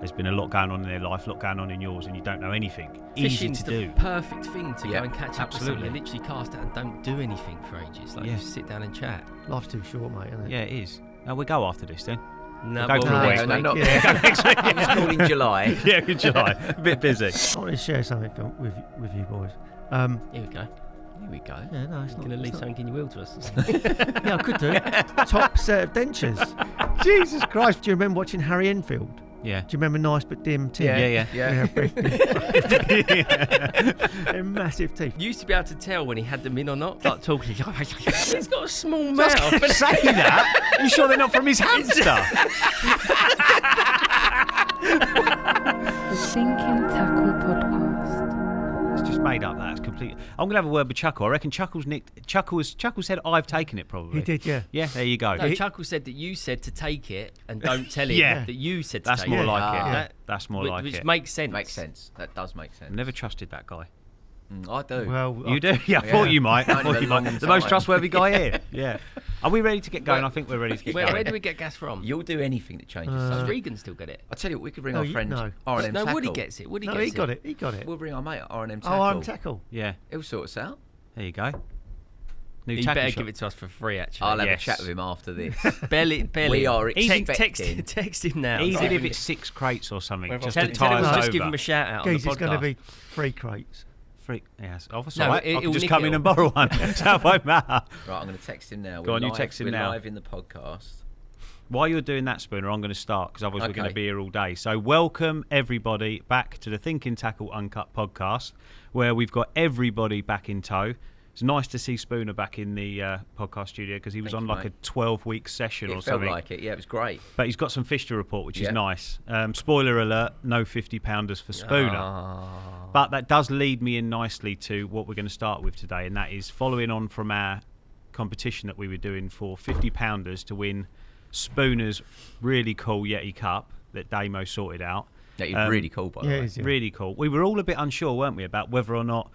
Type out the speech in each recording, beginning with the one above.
there's been a lot going on in their life, a lot going on in yours, and you don't know anything. Fishing's Easy to do. the perfect thing to go and catch up with absolutely. someone. They literally cast out and don't do anything for ages. Like, just sit down and chat. Life's too short, mate, isn't it? Yeah, it is. We go after this then. No, we'll go for a week. No, not Go next week. It's called in July. Yeah, in July. A bit busy. I want to share something with you boys. Here we go. Here we go. Yeah, no, it's not. Going to leave something in your will to us. Yeah, I could do. Top set of dentures. Jesus Christ! Do you remember watching Harry Enfield? Yeah. Do you remember Nice but Dim Tim? Yeah. They're massive teeth. You used to be able to tell when he had them in or not. Like talking. He's got a small mouth. Say that. You sure they're not from his hamster? The Thinking Tackle Podcast. It's just made up. That's complete. I'm gonna have a word with Chuckle. I reckon Chuckle said I've taken it probably. He did, yeah. Yeah, there you go. No, Chuckle said that you said to take it and don't tell him that you said to That's take more it. like it. Yeah. That's more like which it. makes sense. Makes sense. That does make sense. Never trusted that guy. I do. Well, You do? Yeah, I thought you might. I thought you might. The most time. trustworthy guy here. Yeah. Are we ready to get going? I think we're ready to get going. Where do we get gas from? You'll do anything that changes. Does something. Regan still get it? I tell you what, we could bring No, our you- friend no. R&M No, Tackle. Woody gets it. Woody no, gets he got it. He got it. We'll bring our mate R&M Oh, Tackle. I'm Tackle. Yeah. He'll sort us out. There you go. New You tackle better shop. give it to us for free, actually. I'll have Yes. a chat with him after this. Belly. We are Text, expecting. text him now. Even if it's 6 crates or something, just tell, to tell tie him us we'll over. just give him a shout out on Geez, the podcast. it's going to be 3 crates. Free. Yes. Oh, that's No, all right. I it'll can just nick come it in all. and borrow one. That won't matter. Right, I'm going to text him now. Go on, you text him now. We're live in the podcast. While you're doing that, Spooner, I'm going to start because otherwise we're going to Okay. be here all day. So welcome everybody back to the Thinking Tackle Uncut podcast, where we've got everybody back in tow. It's nice to see Spooner back in the podcast studio because he was Thank on you, like mate. a 12-week session or It felt something. like it. Yeah, it was great. But he's got some fish to report, which is Yeah. nice. Spoiler alert, no 50-pounders for Spooner. Oh. But that does lead me in nicely to what we're going to start with today, and that is following on from our competition that we were doing for 50-pounders to win Spooner's really cool Yeti Cup that Damo sorted out. Yeah, he's really cool, by the way. it is, yeah. Really cool. We were all a bit unsure, weren't we, about whether or not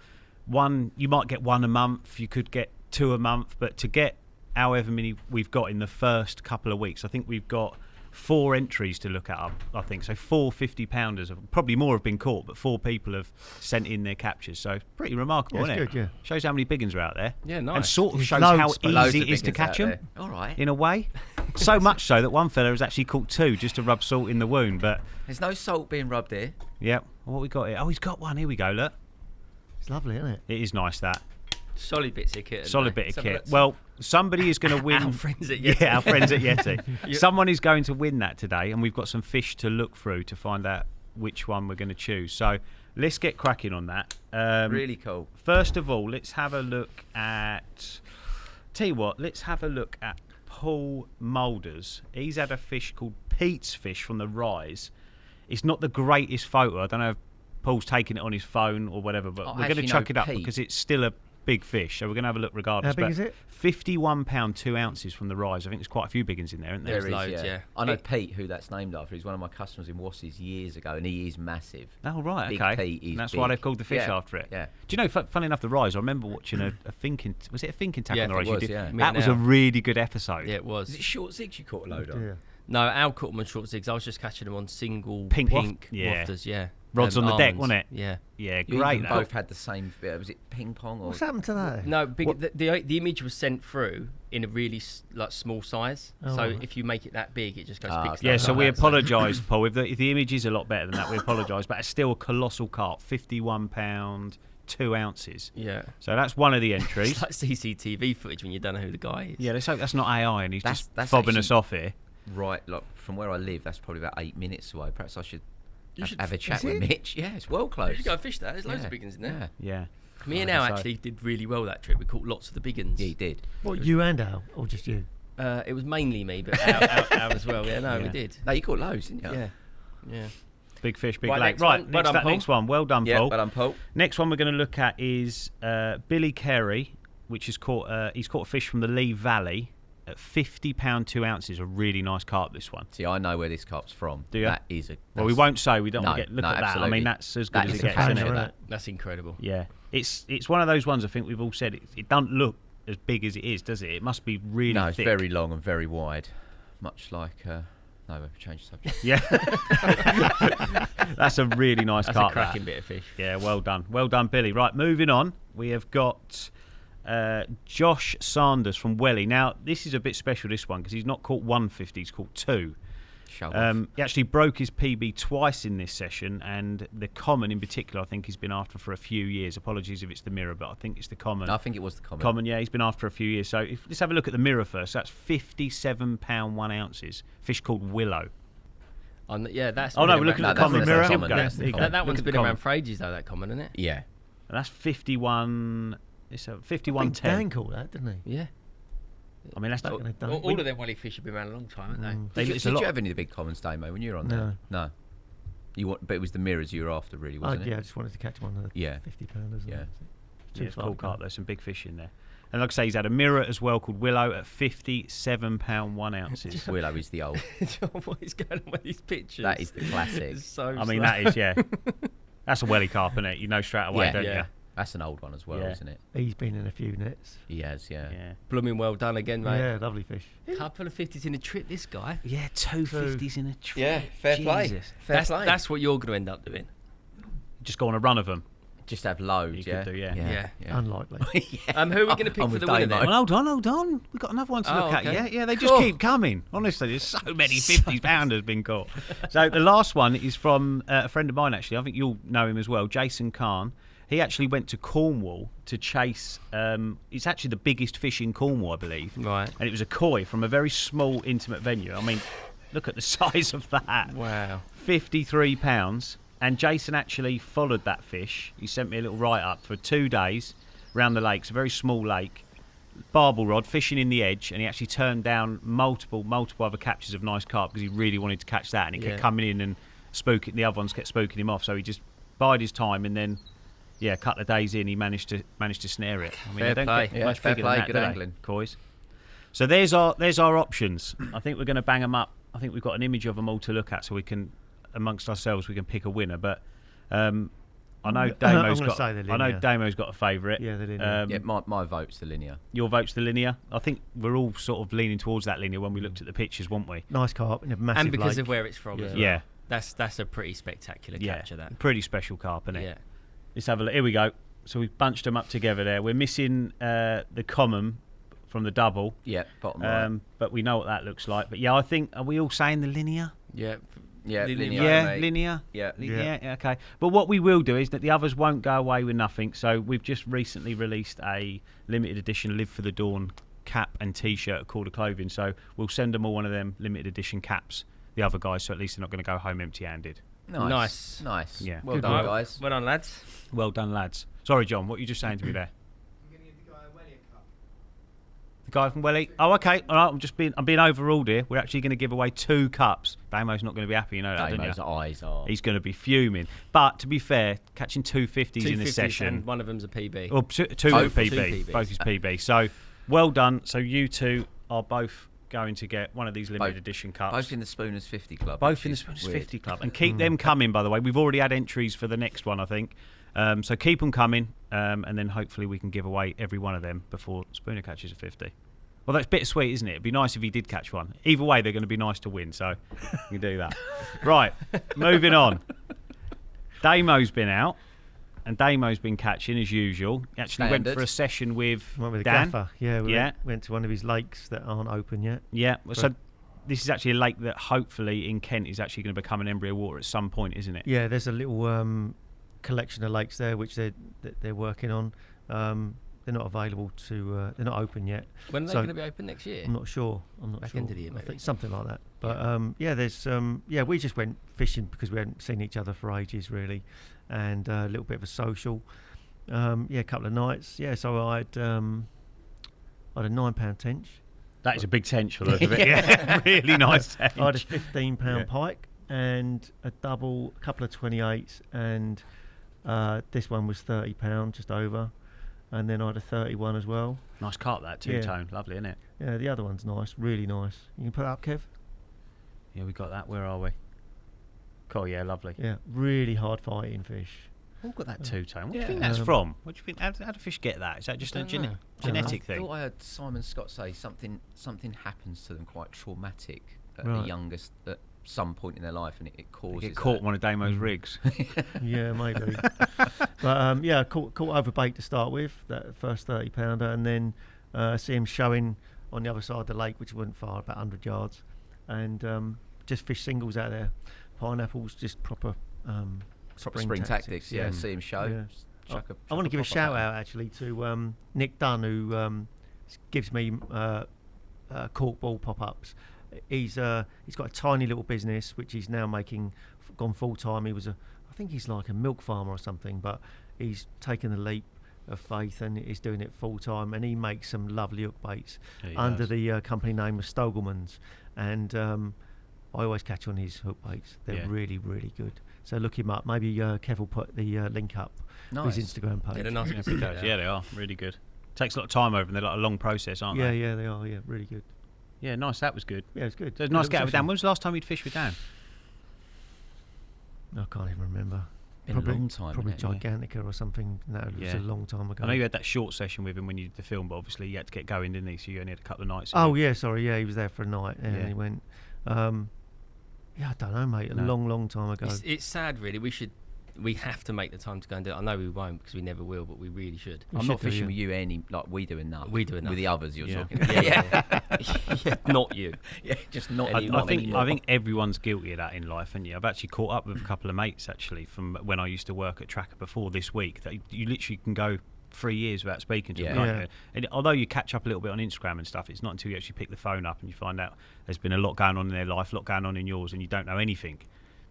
you might get 1 a month, you could get 2 a month, but to get however many we've got in the first couple of weeks, I think we've got 4 entries to look at, I think. So 4 50-pounders, probably more have been caught, but 4 people have sent in their captures. So pretty remarkable, Yeah, isn't it's it? good, yeah. Shows how many big uns are out there. Yeah, nice. And sort of There's shows how loads, but Loads easy of it is to big ones catch out them, there. All right. in a way. So much so that one fella has actually caught 2 just to rub salt in the wound. But, There's no salt being rubbed here. yeah, what we got here? Oh, he's got one. Here we go, look. It's lovely, isn't it? It is nice, that. Solid bits of kit. Solid bit of kit. Well, somebody is going to win. Our friends at Yeti. Yeah, our friends at Yeti. Someone is going to win that today, and we've got some fish to look through to find out which one we're going to choose. So let's get cracking on that. Really cool. First of all, let's have a look at. Tell you what, let's have a look at Paul Moulders. He's had a fish called Pete's Fish from the Rise. It's not the greatest photo. I don't know if Paul's taking it on his phone or whatever, but we're going to actually, chuck no, it up Pete. because it's still a big fish. So we're going to have a look regardless. How big But is it? 51 £, 2 ounces from the Rise. I think there's quite a few big ones in there, isn't there? There is, loads, yeah. I know Pete, who that's named after. He's one of my customers in Wassies years ago, and he is massive. Oh, right, Big okay. Pete, he's And that's why big. they've called the fish Yeah, after it. yeah. Do you know, funny enough, the Rise, I remember watching a Thinking... Was it a Thinking Tackle Yeah, on the it Rise? you was, did? yeah. Me That and was a Al. really good episode. Yeah, it was. Is it short zigs you caught a load on? Yeah. No, Al caught them on short zigs. I was just catching them on single Pink wafters, waft- yeah. Rods on the deck, almonds. wasn't it? Yeah. Yeah, You great. even that. both had the same. Was it ping pong or? What's happened to that? No, the image was sent through in a really small size. Oh, so right. if you make it that big, it just goes Ah, pixelated. okay. Yeah, so like we that. apologise, Paul. If the image is a lot better than that, we apologise. But it's still a colossal carp, 51 £, 2 ounces. Yeah. So that's one of the entries. It's like CCTV footage when you don't know who the guy is. Yeah, let's hope that's not AI and he's That's- just that's fobbing us actually- off here. Right, like from where I live, that's probably about 8 minutes away. Perhaps I should You should have a chat is with it? Mitch. Yeah, it's well close. You should go and fish that. There's loads Yeah, of big ones in there. Yeah, Yeah. Me and Like I Al say. actually did really well that trip. We caught lots of the big ones. yeah, he did. What, you and Al, or just you? It was mainly me, but Al as well. Yeah, no, Yeah. we did. No, you caught loads, didn't you? Yeah. Yeah. Big fish, big Right, lake. next Right, one. Well next, done, Paul. next one. Well done, Yeah, Paul. but I'm Paul. Next one we're going to look at is Billy Carey, which is caught. He's caught a fish from the Lee Valley at 50 £, 2 ounces. A really nice carp, this one. See, I know where this carp's from. Do you? That is a. Well, we won't say. We don't No, want to get look no, at that. I absolutely. mean, that's as good That as is it a gets, pound, isn't it? isn't it? That's incredible. Yeah, it's one of those ones. I think we've all said it doesn't look as big as it is, does it? It must be really No, it's thick. very long and very wide, much like No, we've changed subject. Yeah. That's a really nice That's carp. a cracking bit of fish. Yeah, well done, Billy. Right, moving on. We have got Josh Sanders from Welly. Now, this is a bit special, this one, because he's not caught 150, he's caught 2. He actually broke his PB twice in this session, and the common in particular, I think he's been after for a few years. Apologies if it's the mirror, but I think it's the common. No, I think it was the common. Common, yeah, he's been after a few years. So let's have a look at the mirror first. That's 57 pound 1 ounces. Fish called Willow. Yeah, that's. Oh no, we're looking at the common mirror. mirror. That's the common. That one's Look at been the common. around for ages though. That common, isn't it? Yeah. And that's 51. It's a I think 51.10. Dan caught that, didn't he? Yeah. I mean, that's Back in the day. All of them welly fish have been around a long time, haven't they? It's a Did lot. you have any of the big commons, Damo, when you were on there? No. No. But it was the mirrors you were after, really, wasn't Yeah, it? I just wanted to catch one of the Yeah. 50-pounders. Yeah. Yeah, it's cool carp. There's some big fish in there. And like I say, he's had a mirror as well called Willow at 57 pound 1 ounces. Willow is the old. What is going on with these pictures? That is the classic. It's so I mean, slow. that is, yeah. That's a welly carp, isn't it? You know straight away, don't Yeah. you? That's an old one as well, Yeah. isn't it? He's been in a few nets. He has, yeah. Yeah. Blooming well done again, mate. Yeah, lovely fish. Couple of 50s in a trip, this guy. Yeah, 250s in a trip. fair Jesus. That's what you're going to end up doing. Just go on a run of them. Just have loads, You yeah? could do, yeah. Yeah. Unlikely. Who are we going to pick I'm for with the winner Damo. then? Well, hold on. We've got another one to Oh, look at. okay. Yeah, they just keep coming. Honestly, there's so many 50s pounders been caught. So the last one is from a friend of mine, actually. I think you'll know him as well, Jason Kahn. He actually went to Cornwall to chase. It's actually the biggest fish in Cornwall, I believe. Right. And it was a koi from a very small, intimate venue. I mean, look at the size of that. Wow. 53 pounds. And Jason actually followed that fish. He sent me a little write-up for 2 days around the lake. It's a very small lake. Barbel rod, fishing in the edge, and he actually turned down multiple other captures of nice carp because he really wanted to catch that, and he kept coming in and spooking. The other ones kept spooking him off, so he just bided his time, and then, a couple of days in, he managed to snare it. I mean, Fair they don't play. get Yeah, much fair bigger play, than that, good do they, angling. Kois? So there's our options. I think we're going to bang them up. I think we've got an image of them all to look at, so we can, amongst ourselves, we can pick a winner. But I know Damo's gonna say the I know linear. Damo's got a favourite. Yeah, the linear. Yeah, my vote's the linear. Your vote's the linear. I think we're all sort of leaning towards that linear when we looked at the pictures, weren't we? Nice carp in a massive And because lake. of where it's from as well. Yeah. That's a pretty spectacular capture, that. Pretty special carp, isn't it? Yeah. Let's have a look. Here we go. So we've bunched them up together there. We're missing the common from the double. Yeah, bottom right. But we know what that looks like. But yeah, I think, are we all saying the linear? Yeah. Yeah, linear. Yeah, mate. linear. Yeah. Yeah, okay. But what we will do is that the others won't go away with nothing. So we've just recently released a limited edition Live for the Dawn cap and T-shirt at Korda Clothing. So we'll send them all one of them limited edition caps, the other guys, so at least they're not going to go home empty-handed. Nice. Nice. Yeah. Well Good done, work. guys. Well done, lads. Well done, lads. Sorry, John, what were you just saying to me there? The guy from Welly. Oh, okay. All right, I'm being overruled here. We're actually going to give away 2 cups. Damo's not going to be happy, you know that, don't Damo's you? eyes are. He's going to be fuming. But to be fair, catching 250s in a 250s session. and one of them's a PB. Well, two Both PB. two PBs. Both is PB. So, well done. So you two are both going to get one of these limited edition cups. Both in the Spooners 50 Club. Both in the which is Spooners weird. 50 Club. And keep them coming, by the way. We've already had entries for the next one, I think. So keep them coming, and then hopefully we can give away every one of them before Spooner catches a 50. Well, that's bittersweet, isn't it? It'd be nice if he did catch one. Either way, they're going to be nice to win, so you can do that. Right, moving on. Damo's been out, and Damo's been catching as usual. He actually went Standard. for a session with Went with a Dan. gaffer. Yeah, we Yeah. went to one of his lakes that aren't open yet. Yeah, so this is actually a lake that hopefully in Kent is actually going to become an embryo water at some point, isn't it? Yeah, there's a little collection of lakes there which they're working on. They're not available to. They're not open yet. When are they So- going to be open next year? I'm not sure. Back sure. end of the year, I maybe. think something like that. But there's we just went fishing because we hadn't seen each other for ages, really, and a little bit of a social. A couple of nights. Yeah, so I had a £9 tench. That is a big tench for the look of it. Yeah, really nice tench. I had a £15 Yeah. pike and a double, a couple of 28s, and this one was £30, just over. And then I had a 31 as well. Nice carp, that two-tone. Lovely, isn't it? Yeah, the other one's nice, really nice. You can put it up, Kev? Yeah, we got that. Where are we? Cool, yeah, lovely. Yeah, really hard fighting fish. All got that two-tone. What do yeah. you think that's from? What do you think? How do fish get that? Is that just a don't know. genetic I thing? thought I heard Simon Scott say something happens to them quite traumatic at Right. the youngest at some point in their life, and it causes Get caught that. one of Damo's rigs. Yeah, maybe. But yeah, caught over bait to start with, that first 30 pounder, and then see him showing on the other side of the lake, which wasn't far, about 100 yards, and just fish singles out there. Pineapples, just proper Spring tactics, yeah. See him show. Yeah. Chuck a- I want to chuck give a pop-up shout at him. out actually to Nick Dunn, who gives me cork ball pop-ups. He's got a tiny little business which he's now gone full time. I think he's like a milk farmer or something, but he's taken the leap of faith and is doing it full time. And he makes some lovely hook baits under the company name of Stogelmans. And I always catch on his hook baits. They're really, really good. So look him up. Maybe Kev will put the link up to his Instagram page. Yeah, they're nice. Yeah, they are really good. Takes a lot of time over, and they're like a long process, aren't they? Yeah, they are. Yeah, really good. Yeah, nice. That was good. Yeah, it's good. So it was nice to get out with Dan. When was the last time you'd fished with Dan? I can't even remember. Been a long time, Probably isn't it? Gigantica or something. No, it was Yeah. a long time ago. I know you had that short session with him when you did the film, but obviously you had to get going, didn't he? So you only had a couple of nights. Oh yeah, sorry. Yeah, he was there for a night, and Yeah. he went. Yeah, I don't know, mate. A No. long time ago. It's sad, really. We have to make the time to go and do it. I know we won't because we never will, but we really should. We I'm not should do, fishing yeah. with you like we do enough. We do enough. With the others you're Yeah. talking about. Yeah, not you. Yeah, just not I anymore. think everyone's guilty of that in life, and I've actually caught up with a couple of mates actually from when I used to work at Tracker before this week. That you literally can go 3 years without speaking to them. Yeah. can't Yeah. you? And although you catch up a little bit on Instagram and stuff, it's not until you actually pick the phone up and you find out there's been a lot going on in their life, a lot going on in yours, and you don't know anything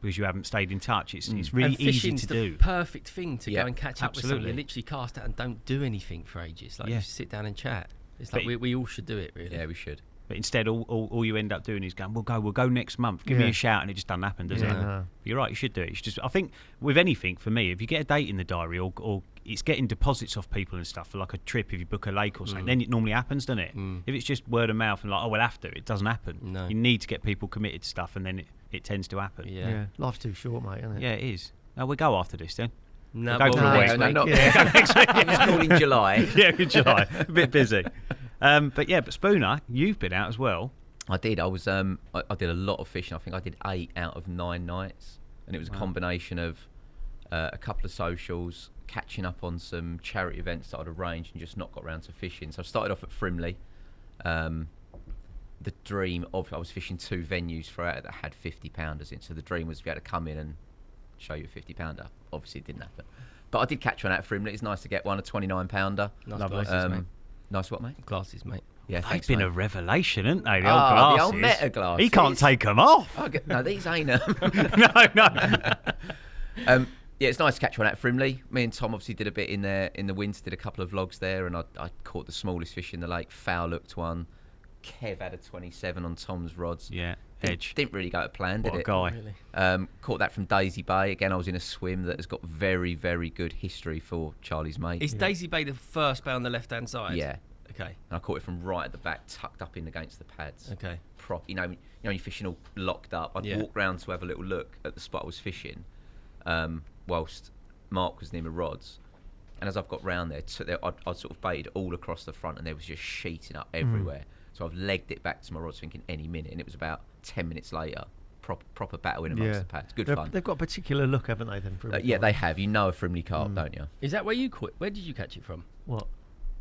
because you haven't stayed in touch. It's really And easy fishing's to the do. perfect thing to Yeah, go and catch up with someone. absolutely. You literally cast out and don't do anything for ages. Like Yeah. you just sit down and chat. It's like But- we all should do it, really. Yeah, we should. But instead, all you end up doing is going, we'll go next month. Give me Yeah. a shout, and it just doesn't happen, does Yeah, it? no. You're right. You should do it. You should just. I think with anything, for me, if you get a date in the diary, or it's getting deposits off people and stuff for like a trip, if you book a lake or something, then it normally happens, doesn't it? If it's just word of mouth and like, oh, we'll have to, it doesn't happen. No. You need to get people committed to stuff, and then it tends to happen. Yeah. Yeah. Life's too short, mate, isn't it? Yeah, it is. Now we'll go after this then. No, Go well, for a well, week. next No, week. not Yeah. Next week. It's called in July. Yeah, in July. A bit busy. But Spooner, you've been out as well. I did. I was. I did a lot of fishing. I think I did 8 out of 9 nights, and it was a combination of a couple of socials, catching up on some charity events that I'd arranged, and just not got around to fishing. So I started off at Frimley. The dream of I was fishing 2 venues throughout that had 50 pounders in. So the dream was to be able to come in and show you a 50 pounder. Obviously, it didn't happen, but I did catch one out at Frimley. It's nice to get one, a 29 pounder. Nice Lovely. glasses, mate. Nice what, mate? Glasses, mate. Yeah, They've thanks, been mate. a revelation, haven't they? The Ah, old the glasses. old Meta glasses. He can't take them off. No, these ain't. No. Yeah, it's nice to catch one at Frimley. Me and Tom obviously did a bit in the winter, did a couple of vlogs there, and I caught the smallest fish in the lake, foul-looked one. Kev had a 27 on Tom's rods. Yeah, Didn't- edge. Didn't really go to plan, did What a it? guy. Really. Caught that from Daisy Bay. Again, I was in a swim that has got very, very good history for Charlie's mate. Is Daisy Bay the first bay on the left-hand side? Yeah. Okay. And I caught it from right at the back, tucked up in against the pads. Okay. You know, you're fishing all locked up. I'd Yeah. walk round to have a little look at the spot I was fishing, whilst Mark was near my rods. And as I've got round there, I'd sort of baited all across the front, and there was just sheeting up everywhere. So I've legged it back to my rods, thinking any minute, and it was about 10 minutes later. Proper battle in amongst the pads. Good fun. They've got a particular look, haven't they? Then Yeah, they have. You know a Frimley carp, don't you? Is that where you caught? Where did you catch it from? What?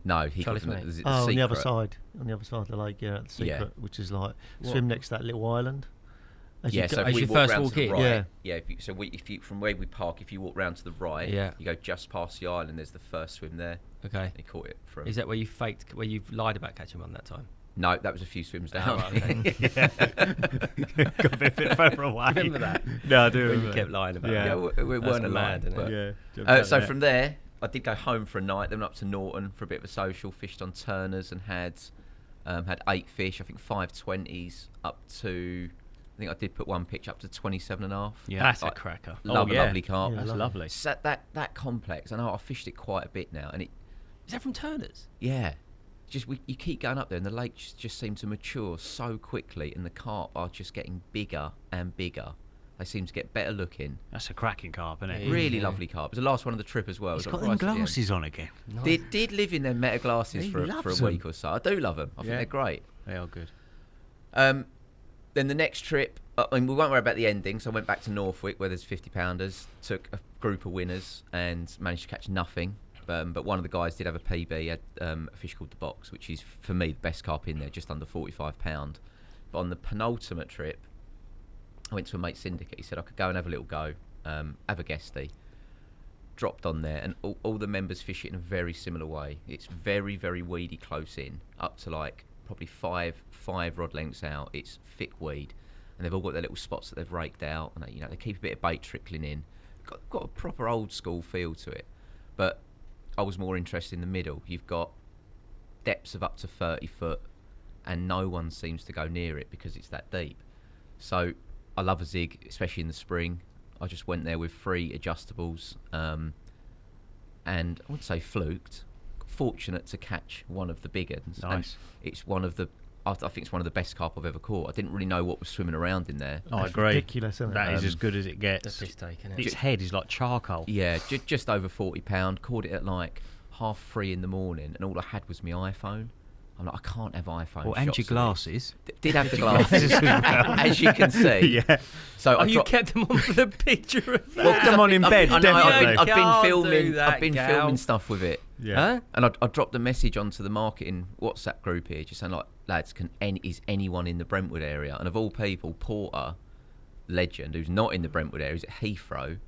No, he Charlie's caught it mate. from Oh, on the other Secret. side. On the other side of the lake, yeah, at the Yeah. Secret, which is like What? swim next to that little island. As Yeah, you so go, if as we you walk first round walk to the in? right, Yeah. if you from where we park, if you walk round to the right, Yeah. you go just past the island. There's the first swim there. Okay. He caught it from. Is that where you faked? Where you lied about catching one that time? No, that was a few swims down. Oh, okay. Got a bit further away. Remember that? No, I do When remember. you kept lying about Yeah. Yeah, it. we That's weren't mad, alive. isn't it? Yeah. So from there, I did go home for a night. Then up to Norton for a bit of a social. Fished on Turners and had 8 fish. I think 520s up to. I think I did put one pitch up to 27.5. Yeah. That's a Like, cracker. Lovely carp. Yeah, That's lovely. So that complex. I know I fished it quite a bit now, and it. Is that from Turner's? Yeah. You keep going up there, and the lakes just seem to mature so quickly, and the carp are just getting bigger and bigger. They seem to get better looking. That's a cracking carp, isn't it? Yeah. Really lovely carp. It was the last one of the trip as well. He's It was got right them at the end. glasses on again. Nice. Did live in their Meta glasses He for a loves week or so. I do love them. I think Yeah. they're great. They are good. Then the next trip, we won't worry about the ending, so I went back to Northwick where there's 50-pounders, took a group of winners and managed to catch nothing. But one of the guys did have a PB, he had a fish called the Box, which is, for me, the best carp in there, just under £45. But on the penultimate trip, I went to a mate's syndicate. He said I could go and have a little go, have a guestie. Dropped on there, and all the members fish it in a very similar way. It's very, very weedy close in, up to like probably five rod lengths out. It's thick weed, and they've all got their little spots that they've raked out, and they keep a bit of bait trickling in. Got a proper old school feel to it. But I was more interested in the middle. You've got depths of up to 30 foot, and no one seems to go near it because it's that deep. So I love a zig, especially in the spring. I just went there with 3 adjustables, and I wouldn't say fluked. Fortunate to catch one of the big ones. Nice. And it's one of the, I think it's one of the best carp I've ever caught. I didn't really know what was swimming around in there. I That's agree. ridiculous, isn't it? That is as good as it The gets. piss take, isn't it? Its head is like charcoal. Yeah, just over £40. Caught it at like 3:30 in the morning, and all I had was my iPhone. I'm like, I can't have iPhone. Well, and shots your of glasses. it. Did have the glasses, as you can see. Yeah. So Oh, I you dropped. kept them on for the picture of that? Well, come on in bed, I know, definitely. I've been Can't filming. do that, I've been gal. filming stuff with it. Yeah. Huh? And I dropped a message onto the marketing WhatsApp group here, just saying like, lads, is anyone in the Brentwood area? And of all people, Porter, legend, who's not in the Brentwood area, he's at Heathrow.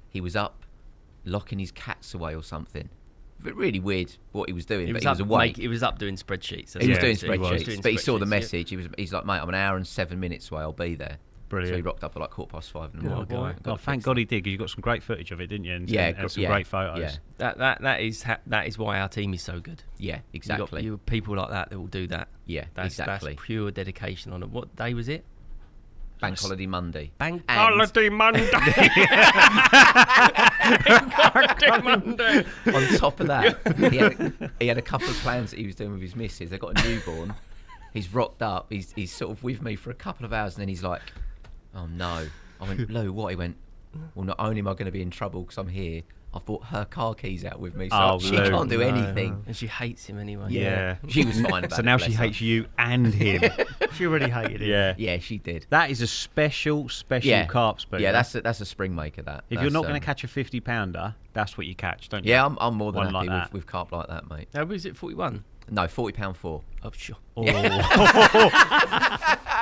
He was up locking his cats away or something. Really weird what he was doing, but he was awake. He was up doing spreadsheets. He was Yeah, doing he was. spreadsheets, but he saw the message. He's like, mate, I'm an hour and 7 minutes away. I'll be there. Brilliant. So he rocked up at like 5:15 in the Good morning. boy. Got Oh, it thank fixed. God he did, because you got some great footage of it, didn't you? And, Yeah, and some yeah, great photos. yeah. That is why our team is so good. Yeah, You exactly. got people like that will do that. Yeah, That's exactly. pure dedication on it. What day was it? Bank holiday Monday. Bank And- holiday Monday. Monday. On top of that, he had a couple of plans that he was doing with his missus. They've got a newborn. He's rocked up. He's sort of with me for a couple of hours, and then he's like, "Oh no!" I went, "Lou, what?" He went, "Well, not only am I going to be in trouble because I'm here, I've brought her car keys out with me, so Oh, she Lou. can't do No. anything." And she hates him anyway. Yeah. She was fine about it. So now she bless her. hates you and him. She already hated it. Yeah. Yeah, she did. That is a special Yeah, carp spoon. Yeah, that's a spring maker. That If you're That's, not going to catch a 50-pounder, that's what you catch, don't you? Yeah, I'm more than One happy like that. with carp like that, mate. How was it? 41. No, £40 4. Oh, sure. Oh.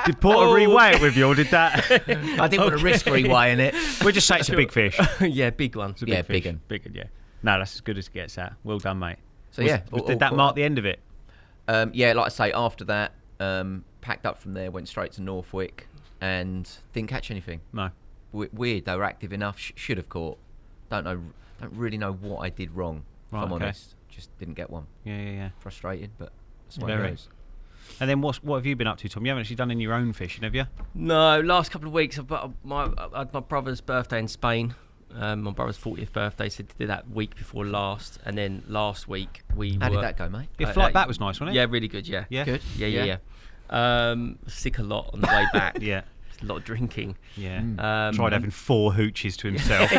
Did Porter reweigh it with you, or did that? I didn't want to risk reweighing it. We'll just say it's a big fish. Yeah, big one. It's a Yeah, big fish. big 'un. Big 'un, yeah. No, that's as good as it gets at. Well done, mate. So yeah, all did that caught mark up. the end of it? Yeah, like I say, after that, packed up from there, went straight to Northwick, and didn't catch anything. No. Weird, they were active enough. Should have caught. Don't really know what I did wrong. If Right, I'm okay. honest, just didn't get one. Yeah. Frustrating, but that's what Very. it goes. And then what have you been up to, Tom? You haven't actually done any of your own fishing, have you? No, last couple of weeks, I had my brother's birthday in Spain. My brother's 40th birthday, so did that week before last. And then last week, How did that go, mate? Your flight back was nice, wasn't it? Yeah, really good, yeah. Yeah? Good. Yeah. Sick a lot on the way back. Yeah. A lot of drinking. Yeah. Mm. Tried having 4 hooches to himself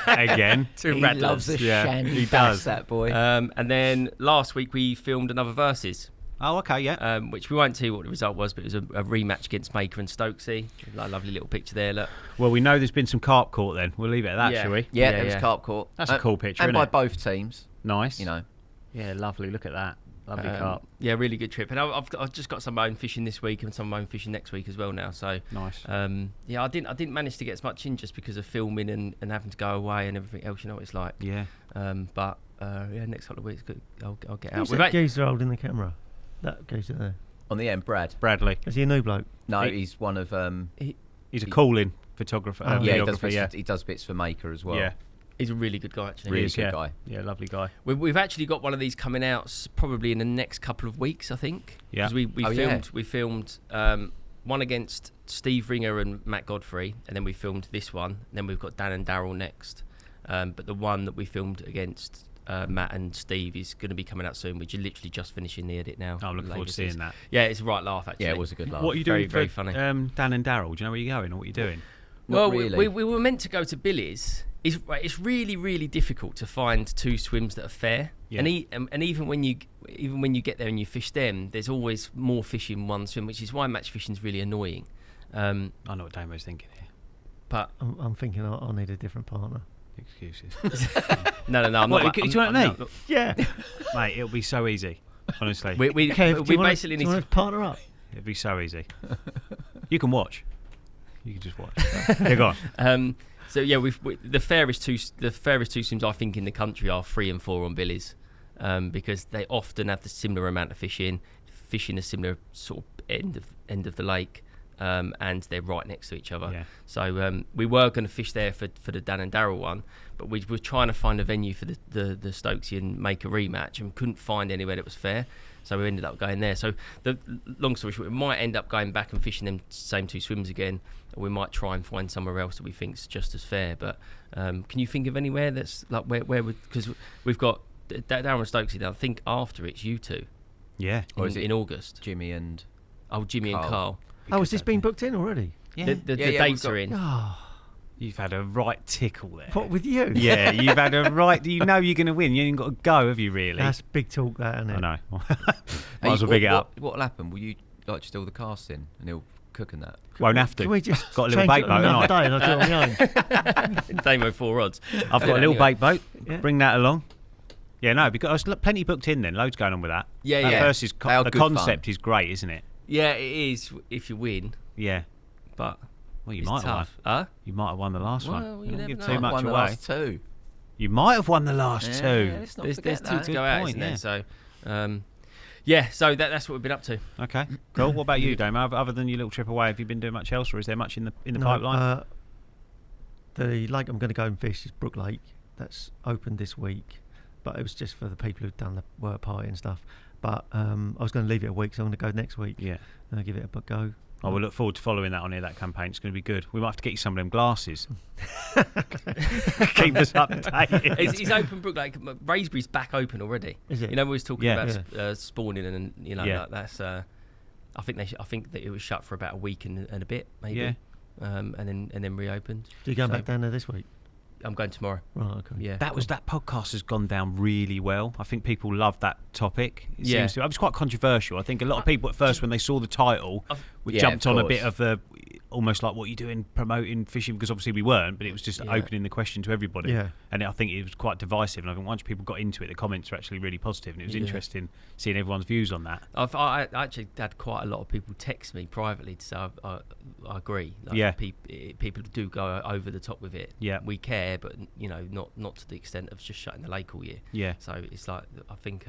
again. Two He rattlers. loves a Yeah, shandy he bass, does. that boy. And then last week we filmed another Versus, Oh, okay, yeah. which we won't tell you what the result was, but it was a rematch against Maker and Stokesy. A lovely little picture there, look. Well, we know there's been some carp caught then. We'll leave it at that, Yeah. shall we? yeah, yeah, there was yeah. carp caught. That's a cool picture, and isn't by it? both teams, Nice. you know. Yeah, lovely. Look at that. Lovely carp. Yeah, really good trip. And I've just got some of my own fishing this week and some of my own fishing next week as well now. So Nice. yeah, I didn't manage to get as much in just because of filming and having to go away and everything else. You know what it's like. Yeah. But yeah, next couple of weeks I'll get out. Who's We've that act- geezer holding the camera? That geezer there. On the end, Brad. Bradley. Is he a new bloke? No, He- he's one of He's a calling photographer. Oh, yeah, he does videographer, bits. yeah. He does bits for Maker as well. Yeah. He's a really good guy actually. Really is, good yeah. guy. Yeah, lovely guy. We've actually got one of these coming out probably in the next couple of weeks, I think. Yeah. Because we Oh, yeah. filmed one against Steve Ringer and Matt Godfrey, and then we filmed this one. And then we've got Dan and Daryl next. But the one that we filmed against Matt and Steve is going to be coming out soon. We're literally just finishing the edit now. I'm looking forward to seeing that. Yeah, it's a right laugh actually. Yeah, it was a good laugh. What are you Very, doing very for funny. Dan and Daryl? Do you know where you're going or what you're doing? Not Well, really. we were meant to go to Billy's. It's really, really difficult to find 2 swims that are fair. Yeah. And even when you get there and you fish them, there's always more fish in one swim, which is why match fishing is really annoying. I know what Damo's thinking here. But I'm thinking I'll need a different partner. Excuses. no, I'm What, not. do you want me? Yeah. Mate, it'll be so easy. Honestly, We Kev, do you wanna- basically do you need want to partner up? it'll be so easy. You can watch. You can just watch. Yeah, go on. So yeah, the fairest two swims I think in the country are 3 and 4 on billies, because they often have the similar amount of fishing a similar sort of end of the lake, and they're right next to each other. Yeah. So we were going to fish there for the Dan and Darrell one, but we were trying to find a venue for the Stokesy and make a rematch, and couldn't find anywhere that was fair. So we ended up going there. So the long story short, we might end up going back and fishing them same 2 swims again, or we might try and find somewhere else that we think's just as fair. But can you think of anywhere that's like where because we've got Darren and Stokesy now. I think after it's you two. Yeah. Or is it in August? Jimmy and Jimmy and Carl. Oh, has this been booked in already? Yeah. The dates are in. Oh, You've had a right tickle there. what with you? Yeah, you've had a right. You know you're going to win. You ain't got to go, have you? Really? That's big talk, that, isn't it? I know. Might as well big it up. What'll happen? Will you like just do all the casting and he'll cook and that? Won't have to. Can we just Got a little change bait it boat, on another haven't I? day and I'll do it on my own? Damo 4 rods. I've got a little Anyway. bait boat. Yeah. Bring that along. Yeah, no, because there's plenty booked in then. Loads going on with that. Yeah, That yeah. first is They are the good concept fun. is great, isn't it? Yeah, it is if you win, Yeah. but Well, you it's might have won. tough. Huh? You might have won the last Well, one. you Don't never give know. too I've much Won the away. last 2. You might have won the last Yeah, 2. let's not There's forget 2 that. to Good go out, point, isn't yeah. there? So, yeah. So that's what we've been up to. Okay, cool. What about you, Damo? Other than your little trip away, have you been doing much else, or is there much in the No, pipeline? The lake I'm going to go and fish is Brook Lake. That's opened this week, but it was just for the people who've done the work party and stuff. But I was going to leave it a week, so I'm going to go next week Yeah. and give it a go. I will look forward to following that on here. That campaign. It's going to be good. We might have to get you some of them glasses. Keep us updated. It's open Brook Lake. Raysbury's back open already. Is it? You know, we was talking Yeah. about spawning and Yeah. like that's. I think that it was shut for about a week and a bit, maybe. Yeah. And then reopened. Do you go So- back down there this week? I'm going tomorrow. Right, okay. Yeah. That podcast has gone down really well. I think people love that topic. It Yeah. seems to. It was quite controversial. I think a lot of people at first, when they saw the title, Yeah, jumped of on a course. bit of the almost like, what are you doing promoting fishing? Because obviously we weren't, but it was just Yeah. opening the question to everybody. Yeah. And I think it was quite divisive. And I think once people got into it, the comments were actually really positive, and it was Yeah. interesting seeing everyone's views on that. I actually had quite a lot of people text me privately to say I agree. Like, Yeah. People do go over the top with it. Yeah. We care, but not to the extent of just shutting the lake all year. Yeah. So it's like I think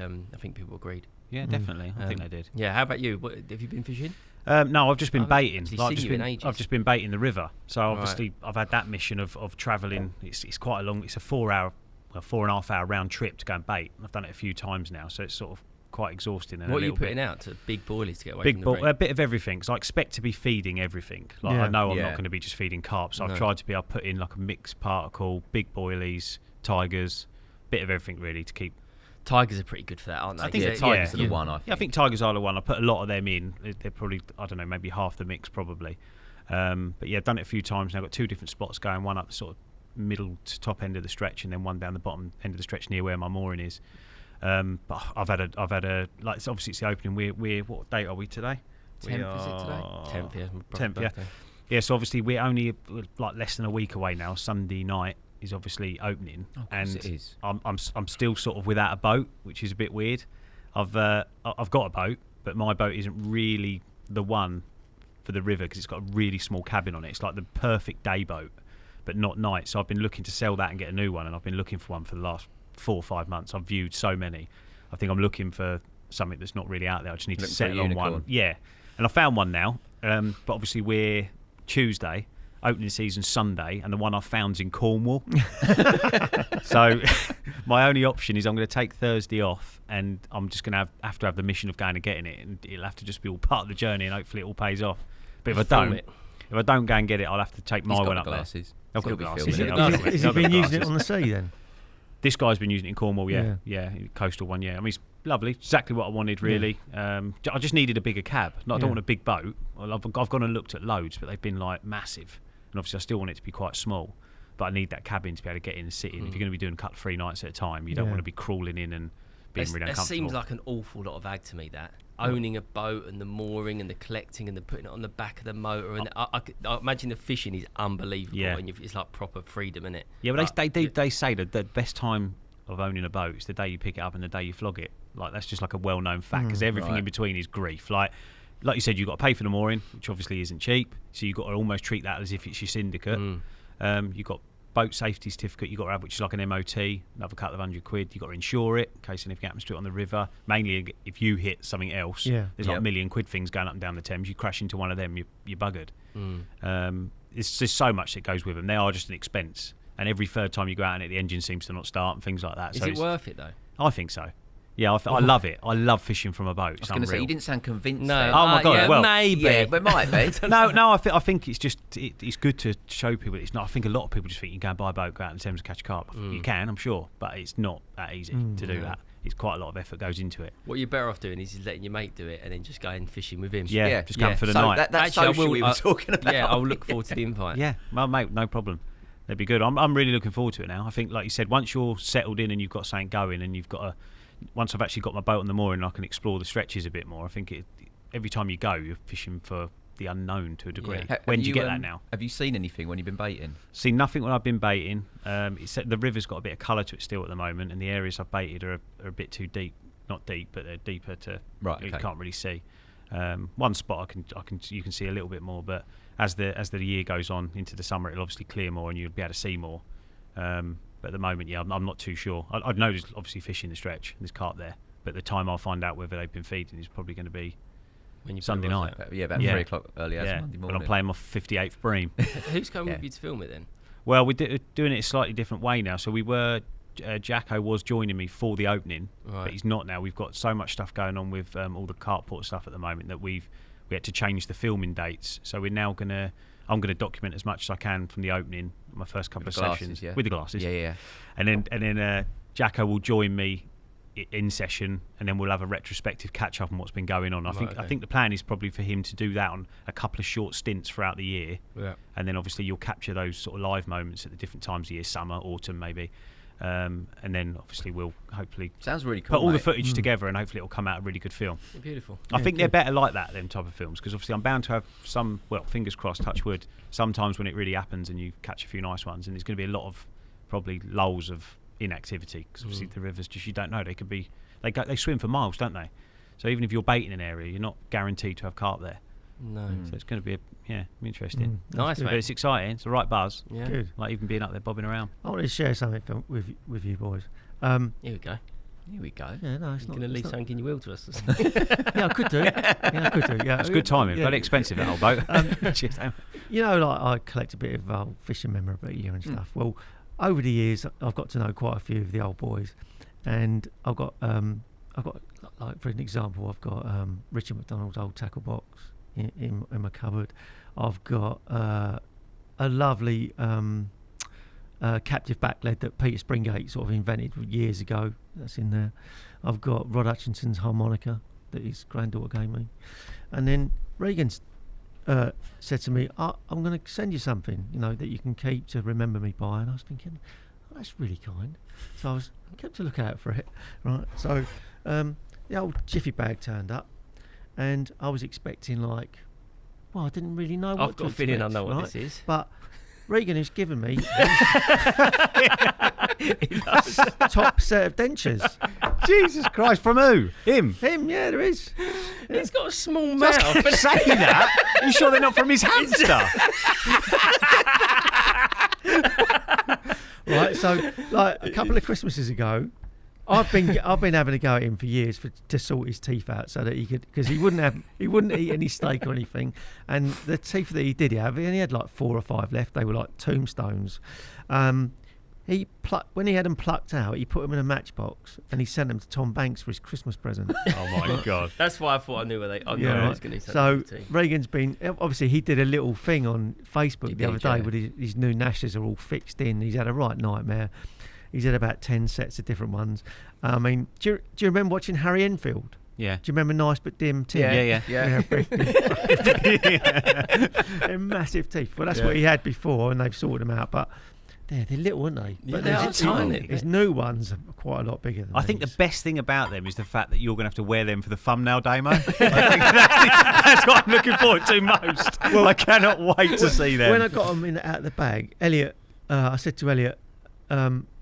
people agreed. Yeah, definitely. I think they did. Yeah. How about you? Have you been fishing? No, I've just been I haven't baiting. actually Like, seen you in ages. I've just been baiting the river. So Right. obviously I've had that mission of travelling. It's quite a long. It's a 4.5 hour round trip to go and bait. I've done it a few times now, so it's sort of quite exhausting. And What a are you little putting bit, out to big boilies to get away Big from ball, the a ring? bit of everything. So I expect to be feeding everything. Like Yeah. I know I'm Yeah. not going to be just feeding carp. So No. I've tried to be. I'll put in like a mixed particle, big boilies, tigers, bit of everything really to keep. Tigers are pretty good for that, aren't they? I think Yeah, it's- Tigers yeah. are the one, I think. Yeah, I think tigers are the one. I put a lot of them in. They're probably, I don't know, maybe half the mix probably. But yeah, I've done it a few times now. I've got 2 different spots going. One up the sort of middle to top end of the stretch, and then one down the bottom end of the stretch near where my mooring is. But I've had a like. It's obviously it's the opening. We're what date are we today? 10th, is it today? 10th, yeah. my 10th, yeah. birthday. Yeah, so obviously we're only like less than a week away now. Sunday night is obviously opening, Of course and it is. I'm still sort of without a boat, which is a bit weird. I've got a boat, but my boat isn't really the one for the river because it's got a really small cabin on it. It's like the perfect day boat, but not night. So I've been looking to sell that and get a new one, and I've been looking for one for the last 4 or 5 months. I've viewed so many. I think I'm looking for something that's not really out there. I just need Looking to for a settle on one. unicorn. Yeah, and I found one now. But obviously we're Tuesday, opening season Sunday, and the one I found's in Cornwall. So my only option is I'm going to take Thursday off, and I'm just going to have to have the mission of going and getting it, and it'll have to just be all part of the journey, and hopefully it all pays off. But if I Film don't, it. if I don't go and get it, I'll have to take my He's got one the up there. glasses. I've got He'll the be glasses. filming Yeah, it. I've got Has the he been using it glasses. on the sea then? This guy's been using it in Cornwall, yeah, coastal one, yeah. I mean, it's lovely, exactly what I wanted, really. I just needed a bigger cab. No, I don't Yeah. want a big boat. Well, I've gone and looked at loads, but they've been like massive, and obviously I still want it to be quite small. But I need that cabin to be able to get in and sit in. If you're going to be doing cut 3 nights at a time, you don't Yeah. want to be crawling in and being really It uncomfortable. seems like an awful lot of ag to me, that. Owning a boat and the mooring and the collecting and the putting it on the back of the motor. And I imagine the fishing is unbelievable. Yeah. And it's like proper freedom, isn't it? Yeah, but they say that the best time of owning a boat is the day you pick it up and the day you flog it. Like, that's just like a well-known fact, because everything in between is grief. Like you said, you've got to pay for the mooring, which obviously isn't cheap. So you've got to almost treat that as if it's your syndicate. You've got boat safety certificate you've got to have, which is like an MOT, another couple of £100. You've got to insure it in case anything happens to it on the river. Mainly if you hit something else, there's like £1 million things going up and down the Thames. You crash into one of them, you're buggered. It's just so much that goes with them. They are just an expense. And every third time you go out in it, the engine seems to not start and things like that. Is it worth it, though? I think so. Yeah, I love it. I love fishing from a boat. I was going to say, you didn't sound convinced. No. Then. Oh my God! Yeah, well, maybe. Yeah, but it might be. no. I think it's just it's good to show people it's not. I think a lot of people just think you can go and buy a boat, go out in the Thames and catch a carp. You can, I'm sure, but it's not that easy to do that. It's quite a lot of effort goes into it. What you're better off doing is letting your mate do it and then just going fishing with him. Yeah, just going for the so night. That's Actually, social we were talking about. Yeah, I'll look forward to the invite. Yeah, well, mate, no problem. That'd be good. I'm really looking forward to it now. I think, like you said, once you're settled in and you've got something going and you've got a once I've actually got my boat on the mooring and I can explore the stretches a bit more, I think every time you go, you're fishing for the unknown to a degree. Yeah. When do you get that now? Have you seen anything when you've been baiting? Seen nothing when I've been baiting. The river's got a bit of colour to it still at the moment, and the areas I've baited are a bit too deep. Not deep, but they're deeper to you can't really see. One spot you can see a little bit more, but as the year goes on into the summer, it'll obviously clear more and you'll be able to see more. But at the moment, I'm not too sure. I'd know there's obviously fish in the stretch. There's carp there, but the time I'll find out whether they've been feeding is probably going to be when you Sunday night. About 3 o'clock early as Monday morning. When I'm playing my 58th bream. Who's coming with you to film it then? Well, we're doing it a slightly different way now. So we were. Jacko was joining me for the opening, but he's not now. We've got so much stuff going on with all the carport stuff at the moment that we had to change the filming dates. So we're now I'm gonna document as much as I can from the opening, my first couple of sessions with the glasses. Yeah. And then Jacko will join me in session, and then we'll have a retrospective catch up on what's been going on. I think the plan is probably for him to do that on a couple of short stints throughout the year, and then obviously you'll capture those sort of live moments at the different times of the year, summer, autumn, maybe. And then obviously we'll hopefully sounds really cool, put all the footage together, and hopefully it'll come out a really good film. Beautiful. I think they're better like that, them type of films, because obviously I'm bound to have some, well, fingers crossed, touch wood, sometimes when it really happens and you catch a few nice ones, and there's going to be a lot of probably lulls of inactivity, because obviously the rivers just, you don't know, they swim for miles, don't they? So even if you're baiting an area, you're not guaranteed to have carp there. No. So it's going to be interesting. Nice, but mate. it's exciting. It's the right buzz. Yeah. Good. Like even being up there bobbing around. I want to share something with you boys. Here we go. Yeah, no, it's You're not. going to leave something in your will to us. Yeah, I could do. Yeah, It's good timing, yeah. but expensive, that old boat. Cheers, Damo. You know, like I collect a bit of fishing memorabilia and stuff. Well, over the years, I've got to know quite a few of the old boys, and I've got like for an example, I've got Richard McDonald's old tackle box in my cupboard. I've got a lovely captive back lead that Peter Springate sort of invented years ago. That's in there. I've got Rod Hutchinson's harmonica that his granddaughter gave me, and then Regan's said to me, I'm going to send you something, that you can keep to remember me by. And I was thinking, that's really kind. So I kept a look out for it, right? So the old jiffy bag turned up, and I was expecting I didn't really know what I've got a feeling I know what right? this is. But Regan has given me top set of dentures. Jesus Christ, from who? Him? Him, yeah, there is. He's got a small mouth. Say that. You sure they're not from his hamster? Right, so a couple of Christmases ago, I've been having a go at him for years to sort his teeth out so that he could, because he wouldn't eat any steak or anything, and the teeth that he did have, he only had 4 or 5 left. They were like tombstones. When he had them plucked out, he put them in a matchbox and he sent them to Tom Banks for his Christmas present. Oh my God! That's why I thought I knew where they. I knew I was going to say. So Regan's been, obviously he did a little thing on Facebook the other day with his new Nashers are all fixed in. He's had a right nightmare. He's had about 10 sets of different ones. I mean, do you remember watching Harry Enfield? Yeah. Do you remember Nice But Dim Tim? Yeah. They're massive teeth. Well, that's what he had before, and they've sorted them out. But They're little, aren't they? Yeah, there's- they are tiny. There's new ones are quite a lot bigger than I think the these. best thing about them is the fact that you're going to have to wear them for the thumbnail, Damo. I think that's what I'm looking forward to most. Well, I cannot wait to see them. When I got them out of the bag, Elliot, I said to Elliot,